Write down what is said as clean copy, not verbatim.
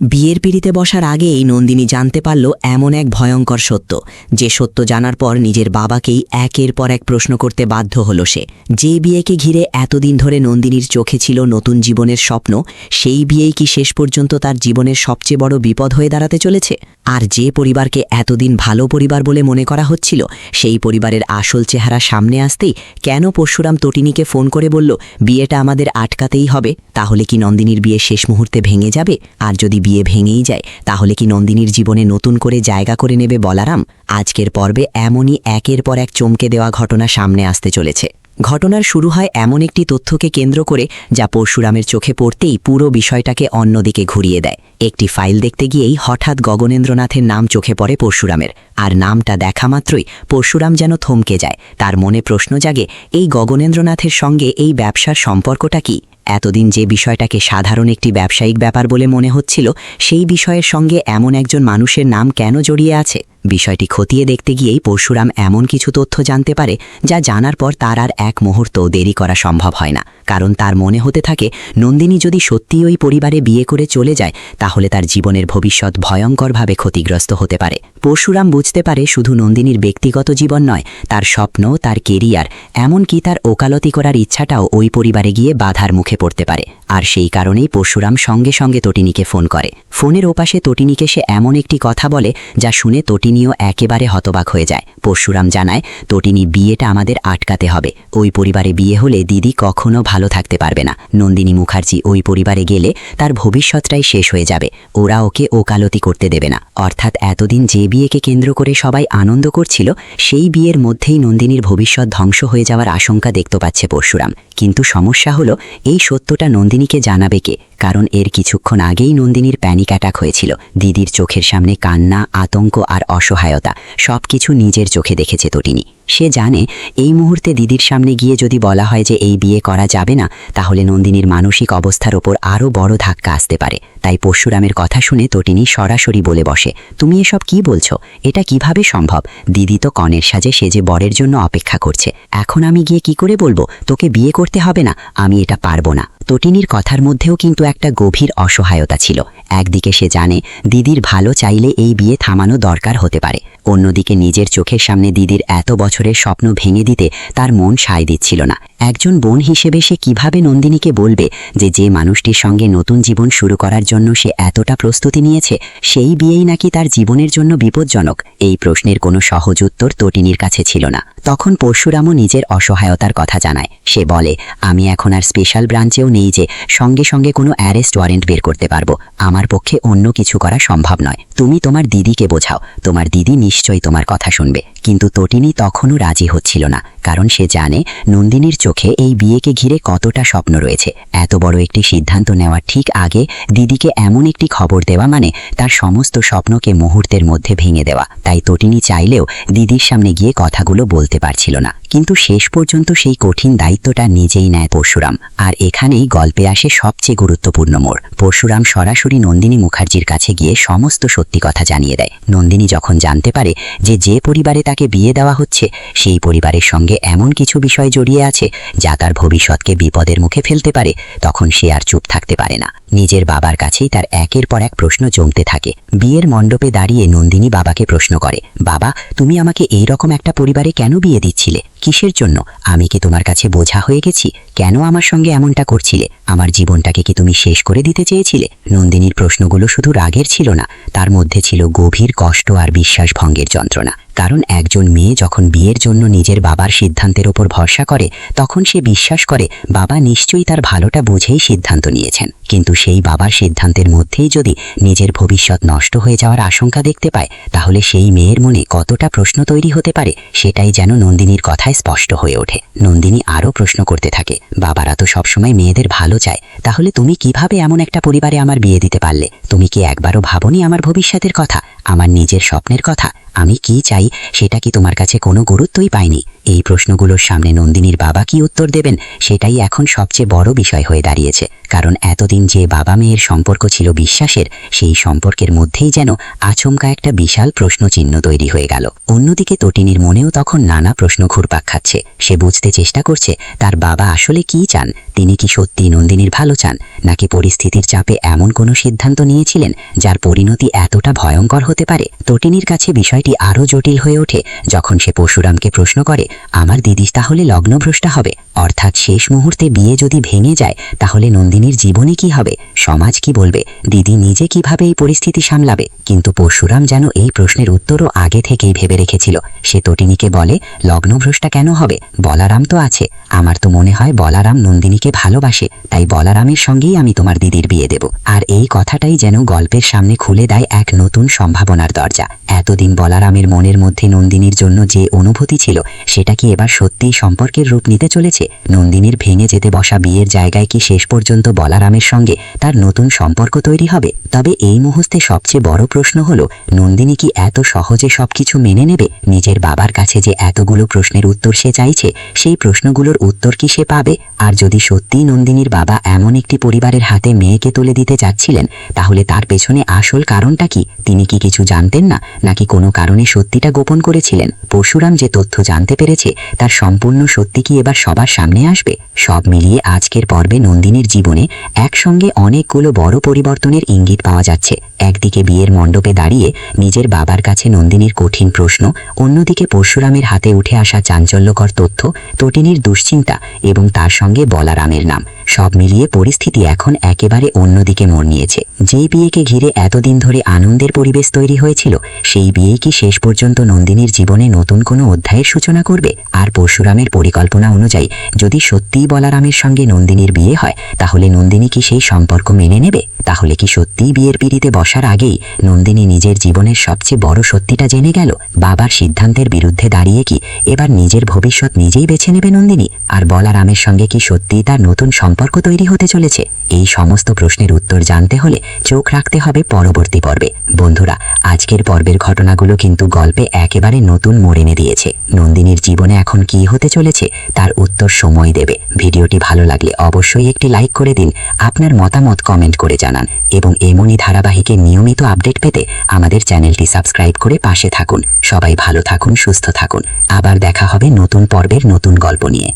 বিয়ের পিড়িতে বসার আগেই নন্দিনী জানতে পারল এমন এক ভয়ঙ্কর সত্য, যে সত্য জানার পর নিজের বাবাকেই একের পর এক প্রশ্ন করতে বাধ্য হল সে। যে বিয়েকে ঘিরে এতদিন ধরে নন্দিনীর চোখে ছিল নতুন জীবনের স্বপ্ন, সেই বিয়েই কি শেষ পর্যন্ত তার জীবনের সবচেয়ে বড় বিপদ হয়ে দাঁড়াতে চলেছে? আর যে পরিবারকে এতদিন ভালো পরিবার বলে মনে করা হচ্ছিল, সেই পরিবারের আসল চেহারা সামনে আসতেই কেন পরশুরাম তটিনীকে ফোন করে বলল বিয়েটা আমাদের আটকাতেই হবে? তাহলে কি নন্দিনীর বিয়ে শেষ মুহূর্তে ভেঙে যাবে? আর যদি বিয়ে ভেঙেই যায়, তাহলে কি নন্দিনীর জীবনে নতুন করে জায়গা করে নেবে বলারাম? আজকের পর্বে এমনই একের পর এক চমকে দেওয়া ঘটনা সামনে আসতে চলেছে। ঘটনার শুরু হয় এমন একটি তথ্যকে কেন্দ্র করে, যা পরশুরামের চোখে পড়তেই পুরো বিষয়টাকে অন্যদিকে ঘুরিয়ে দেয়। একটি ফাইল দেখতে গিয়েই হঠাৎ গগনেন্দ্রনাথের নাম চোখে পড়ে পরশুরামের, আর নামটা দেখা মাত্রই পরশুরাম যেন থমকে যায়। তার মনে প্রশ্ন জাগে, এই গগনেন্দ্রনাথের সঙ্গে এই ব্যবসার সম্পর্কটা কি? এতদিন যে বিষয়টাকে সাধারণ একটি ব্যবসায়িক ব্যাপার বলে মনে হচ্ছিল, সেই বিষয়ের সঙ্গে এমন একজন মানুষের নাম কেন জড়িয়ে আছে? বিষয়টি খতিয়ে দেখতে গিয়েই পরশুরাম এমন কিছু তথ্য জানতে পারে, যা জানার পর তার আর এক মুহূর্তও দেরি করা সম্ভব হয় না। কারণ তার মনে হতে থাকে, নন্দিনী যদি সত্যিই ওই পরিবারে বিয়ে করে চলে যায়, তাহলে তার জীবনের ভবিষ্যৎ ভয়ঙ্করভাবে ক্ষতিগ্রস্ত হতে পারে। পরশুরাম বুঝতে পারে, শুধু নন্দিনীর ব্যক্তিগত জীবন নয়, তার স্বপ্ন, তার কেরিয়ার, এমনকি তার ওকালতি করার ইচ্ছাটাও ওই পরিবারে গিয়ে বাধার মুখে পড়তে পারে। আর সেই কারণেই পরশুরাম সঙ্গে সঙ্গে তটিনীকে ফোন করে। ফোনের ওপাশে তটিনীকে সে এমন একটি কথা বলে, যা শুনে তটিনীও একেবারে হতবাক হয়ে যায়। পরশুরাম জানায়, তটিনী, বিয়েটা আমাদের আটকাতে হবে। ওই পরিবারে বিয়ে হলে দিদি কখনো ভালো থাকতে পারবে না। নন্দিনী মুখার্জি ওই পরিবারে গেলে তার ভবিষ্যৎটাই শেষ হয়ে যাবে। ওরা ওকে ওকালতি করতে দেবে না। অর্থাৎ এতদিন যে বিয়েকে কেন্দ্র করে সবাই আনন্দ করছিল, সেই বিয়ের মধ্যেই নন্দিনীর ভবিষ্যৎ ধ্বংস হয়ে যাওয়ার আশঙ্কা দেখতে পাচ্ছে পরশুরাম। কিন্তু সমস্যা হলো, এই সত্যটা নন্দিনীকে জানাবে কে? কারণ এর কিছুক্ষণ আগেই নন্দিনীর প্যানিক অ্যাটাক হয়েছিল। দিদির চোখের সামনে কান্না, আতঙ্ক আর অসহায়তা সবকিছু নিজের চোখে দেখেছে তটিনী। সে জানে, এই মুহূর্তে দিদির সামনে গিয়ে যদি বলা হয় যে এই বিয়ে করা যাবে না, তাহলে নন্দিনীর মানসিক অবস্থার ওপর আরও বড় ধাক্কা আসতে পারে। তাই পরশুরামের কথা শুনে তটিনী সরাসরি বলে বসে, তুমি এসব কি বলছো? এটা কিভাবে সম্ভব? দিদি তো কনের সাজে সেজে বরের জন্য অপেক্ষা করছে। এখন আমি গিয়ে কি করে বলবো তোকে বিয়ে করতে হবে না? আমি এটা পারবো না। তটিনীর কথার মধ্যেও কিন্তু একটা গভীর অসহায়তা ছিল। একদিকে সে জানে দিদির ভালো চাইলে এই বিয়ে থামানো দরকার হতে পারে, অন্যদিকে নিজের চোখের সামনে দিদির এত বছরের স্বপ্ন ভেঙে দিতে তার মন সায় দিচ্ছিল না। একজন বোন হিসেবে সে কিভাবে নন্দিনীকে বলবে যে মানুষটির সঙ্গে নতুন জীবন শুরু করার জন্য সে এতটা প্রস্তুতি নিয়েছে, সেই বিয়েই নাকি তার জীবনের জন্য বিপজ্জনক? এই প্রশ্নের কোনো সহজ উত্তর তটিনীর কাছে ছিল না। তখন পরশুরামও নিজের অসহায়তার কথা জানায়। সে বলে, আমি এখন আর স্পেশাল ব্রাঞ্চেও নেই যে সঙ্গে সঙ্গে কোনো অ্যারেস্ট ওয়ারেন্ট বের করতে পারবো। আমার পক্ষে অন্য কিছু করা সম্ভব নয়। তুমি তোমার দিদিকে বোঝাও, তোমার দিদি নিশ্চয়ই তোমার কথা শুনবে। কিন্তু তটিনী তখনও রাজি হচ্ছিল না, কারণ সে জানে নন্দিনীর চোখে এই বিয়েকে ঘিরে কতটা স্বপ্ন রয়েছে। এত বড় একটি সিদ্ধান্ত নেওয়ার ঠিক আগে দিদিকে এমন একটি খবর দেওয়া মানে তার সমস্ত স্বপ্নকে মুহূর্তের মধ্যে ভেঙে দেওয়া। তাই তটিনী চাইলেও দিদির সামনে গিয়ে কথাগুলো বলতে পারছিল না। কিন্তু শেষ পর্যন্ত সেই কঠিন দায়িত্বটা নিজেই নেয় পরশুরাম। আর এখানেই গল্পে আসে সবচেয়ে গুরুত্বপূর্ণ মোড়। পরশুরাম সরাসরি নন্দিনী মুখার্জির কাছে গিয়ে সমস্ত সত্যি কথা জানিয়ে দেয়। নন্দিনী যখন জানতে পারে যে পরিবারে তাকে বিয়ে দেওয়া হচ্ছে, সেই পরিবারের সঙ্গে এমন কিছু বিষয় জড়িয়ে আছে যা তার ভবিষ্যৎকে বিপদের মুখে ফেলতে পারে, তখন সে আর চুপ থাকতে পারে না। নিজের বাবার কাছেই তার একের পর এক প্রশ্ন জমতে থাকে। বিয়ের মণ্ডপে দাঁড়িয়ে নন্দিনী বাবাকে প্রশ্ন করে, বাবা, তুমি আমাকে এই রকম একটা পরিবারে কেন বিয়ে দিচ্ছিলে? কিসের জন্য? আমি কি তোমার কাছে বোঝা হয়ে গেছি? কেন আমার সঙ্গে এমনটা করছিলে? আমার জীবনটাকে কি তুমি শেষ করে দিতে চেয়েছিলে? নন্দিনীর প্রশ্নগুলো শুধু রাগের ছিল না, তার মধ্যে ছিল গভীর কষ্ট আর বিশ্বাসভঙ্গের যন্ত্রণা। কারণ একজন মেয়ে যখন বিয়ের জন্য নিজের বাবার সিদ্ধান্তের ওপর ভরসা করে, তখন সে বিশ্বাস করে বাবা নিশ্চয়ই তার ভালোটা বুঝেই সিদ্ধান্ত নিয়েছেন। কিন্তু সেই বাবার সিদ্ধান্তের মধ্যেই যদি নিজের ভবিষ্যৎ নষ্ট হয়ে যাওয়ার আশঙ্কা দেখতে পায়, তাহলে সেই মেয়ের মনে কতটা প্রশ্ন তৈরি হতে পারে, সেটাই যেন নন্দিনীর কথায় স্পষ্ট হয়ে ওঠে। নন্দিনী আরও প্রশ্ন করতে থাকে, বাবারা তো সবসময় মেয়েদের ভালো চায়, তাহলে তুমি কিভাবে এমন একটা পরিবারে আমার বিয়ে দিতে পারলে? তুমি কি একবারও ভাবনি আমার ভবিষ্যতের কথা, আমার নিজের স্বপ্নের কথা? আমি কি চাই সেটা কি তোমার কাছে কোনো গুরুত্বই পায়নি? এই প্রশ্নগুলোর সামনে নন্দিনীর বাবা কি উত্তর দেবেন সেটাই এখন সবচেয়ে বড় বিষয় হয়ে দাঁড়িয়েছে। কারণ এতদিন যে বাবা মেয়ের সম্পর্ক ছিল বিশ্বাসের, সেই সম্পর্কের মধ্যেই যেন আচমকা একটা বিশাল প্রশ্নচিহ্ন তৈরি হয়ে গেল। অন্যদিকে তটিনীর মনেও তখন নানা প্রশ্ন ঘুরপাক খাচ্ছে। সে বুঝতে চেষ্টা করছে তার বাবা আসলে কি চান। তিনি কি সত্যি নন্দিনীর ভালো চান, নাকি পরিস্থিতির চাপে এমন কোনো সিদ্ধান্ত নিয়েছিলেন যার পরিণতি এতটা ভয়ঙ্কর হতে পারে? তটিনীর কাছে বিষয়টি আরও জটিল হয়ে ওঠে যখন সে পরশুরামকে প্রশ্ন করে, আমার দিদি তাহলে লগ্নভ্রষ্টা হবে? অর্থাৎ শেষ মুহূর্তে বিয়ে যদি ভেঙে যায় তাহলে নন্দিনীর জীবনে কি হবে, সমাজ কি বলবে, দিদি নিজে কিভাবে এই পরিস্থিতি সামলাবে? কিন্তু পরশুরাম যেন এই প্রশ্নের উত্তরও আগে থেকেই ভেবে রেখেছিল। সে তটিনীকে বলে, লগ্নভ্রষ্টা কেন হবে? বলারাম তো আছে। আমার তো মনে হয় বলারাম নন্দিনীকে ভালোবাসে, তাই বলারামের সঙ্গেই আমি তোমার দিদির বিয়ে দেব। আর এই কথাটাই যেন গল্পের সামনে খুলে দেয় এক নতুন সম্ভাবনার দরজা। এতদিন বলারামের মনের মধ্যে নন্দিনীর জন্য যে অনুভূতি ছিল সেটা কি এবার সত্যিই সম্পর্কের রূপ নিতে চলেছে? নন্দিনীর ভেঙে যেতে বসা বিয়ের জায়গায় কি শেষ পর্যন্ত বলারামের সঙ্গে তার নতুন সম্পর্ক তৈরি হবে? তবে এই মুহূর্তে সবচেয়ে বড় প্রশ্ন হলো, নন্দিনী কি এত সহজে সবকিছু মেনে নেবে? নিজের বাবার কাছে যে এতগুলো প্রশ্নের উত্তর সে চাইছে, সেই প্রশ্নগুলোর উত্তর কি সে পাবে? আর যদি সত্যিই নন্দিনীর বাবা এমন একটি পরিবারের হাতে মেয়েকে তুলে দিতে চাচ্ছিলেন, তাহলে তার পেছনে আসল কারণটা কি? তিনি কি কিছু জানতেন না, নাকি কোনো কারণে সত্যিটা গোপন করেছিলেন? পরশুরাম যে তথ্য জানতে পেরেছে তার সম্পূর্ণ সত্যি কি এবার সবার সামনে আসবে? সব মিলিয়ে আজকের পর্বে নন্দিনীর জীবনে একসঙ্গে অনেকগুলো বড় পরিবর্তনের ইঙ্গিত পাওয়া যাচ্ছে। একদিকে বিয়ের মণ্ডপে দাঁড়িয়ে নিজের বাবার কাছে নন্দিনীর কঠিন প্রশ্ন, অন্যদিকে পরশুরামের হাতে উঠে আসা চাঞ্চল্যকর তথ্য, তটিনীর দুশ্চিন্তা এবং তার সঙ্গে বলারামের নাম। সব মিলিয়ে পরিস্থিতি এখন একেবারে অন্যদিকে মোড় নিয়েছে। যেই বিয়েকে ঘিরে এতদিন ধরে আনন্দের পরিবেশ তৈরি হয়েছিল, সেই বিয়ে কি শেষ পর্যন্ত নন্দিনীর জীবনে নতুন কোনো অধ্যায়ের সূচনা করবে? আর পরশুরামের পরিকল্পনা অনুযায়ী যদি সত্যিই বলারামের সঙ্গে নন্দিনীর বিয়ে হয়, তাহলে নন্দিনী কি সেই সম্পর্ক মেনে নেবে? তাহলে কি সত্যিই বিয়ের পিঁড়িতে বসার আগেই নন্দিনী নিজের জীবনের সবচেয়ে বড় সত্যিটা জেনে গেল? বাবার সিদ্ধান্তের বিরুদ্ধে দাঁড়িয়ে কি এবার নিজের ভবিষ্যৎ নিজেই বেছে নেবে নন্দিনী? আর বলারামের সঙ্গে কি সত্যিই তার নতুন সম্পর্ক তৈরি হতে চলেছে? এই সমস্ত প্রশ্নের উত্তর জানতে হলে চোখ রাখতে হবে পরবর্তী পর্বে। বন্ধুরা, আজকের পর্বের ঘটনাগুলো কিন্তু গল্পে একেবারে নতুন মোড় এনে দিয়েছে। নন্দিনীর জীবনে এখন কি হতে চলেছে তার উত্তর সময় দেবে। ভিডিওটি ভালো লাগলে অবশ্যই একটি লাইক করে দিন, আপনার মতামত কমেন্ট করে জানান এবং এমনই ধারাবাহিকের নিয়মিত আপডেট পেতে আমাদের চ্যানেলটি সাবস্ক্রাইব করে পাশে থাকুন। সবাই ভালো থাকুন, সুস্থ থাকুন। আবার দেখা হবে নতুন পর্বের নতুন গল্প নিয়ে।